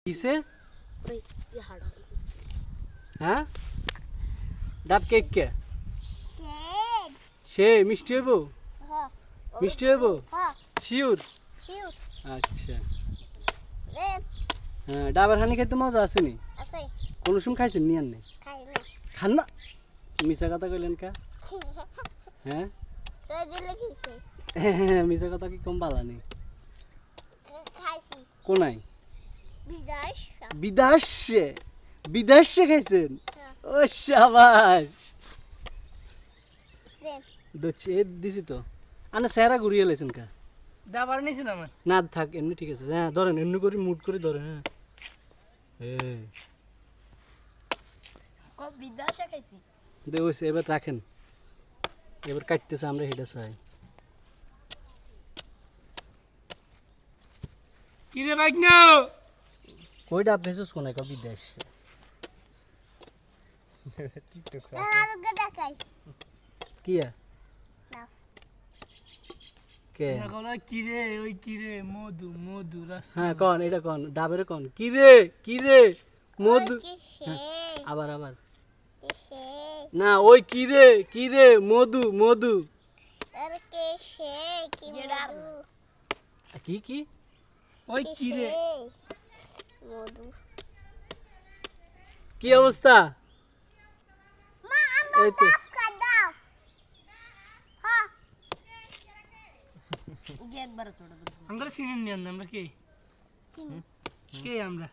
কিসে হ্যাঁ ডাব কেক কে সে মিষ্টি হইব মিষ্টি হইব শিওর আচ্ছা হ্যাঁ ডাবের হানি খাইতে মজা আসেনি কোনো সময় খাইছেন নি আননি খান না মিশা কথা কইলেন কা হ্যাঁ মিশা কথা কি কম বালা নেই কোনাই বিদেশে বিদেশে খাইছেন ও শাবাশ দচ্ছে দিছি তো আনা সেরা ঘুরিয়ে লেছেন কা দাবার নিছি না আমার না থাক এমনি ঠিক আছে হ্যাঁ ধরেন এমনি করে মুড করে ধরেন হ্যাঁ কব বিদেশে খাইছি দে ওইসে এবার রাখেন এবার কাটতেছে আমরা হেডে চাই কি রে বাইক না কইটা ভেসস কোনায় কা বিদেশ কি কে না কোলা কি রে ওই কি রে মধু মধু রস হ্যাঁ কোন এটা কোন ডাবের কোন কি রে মধু আবার আবার না ওই কি রে মধু মধু কি কি ওই কি রে কি অবস্থা এই তো আমরা চিনেন নি আমরা কে কে আমরা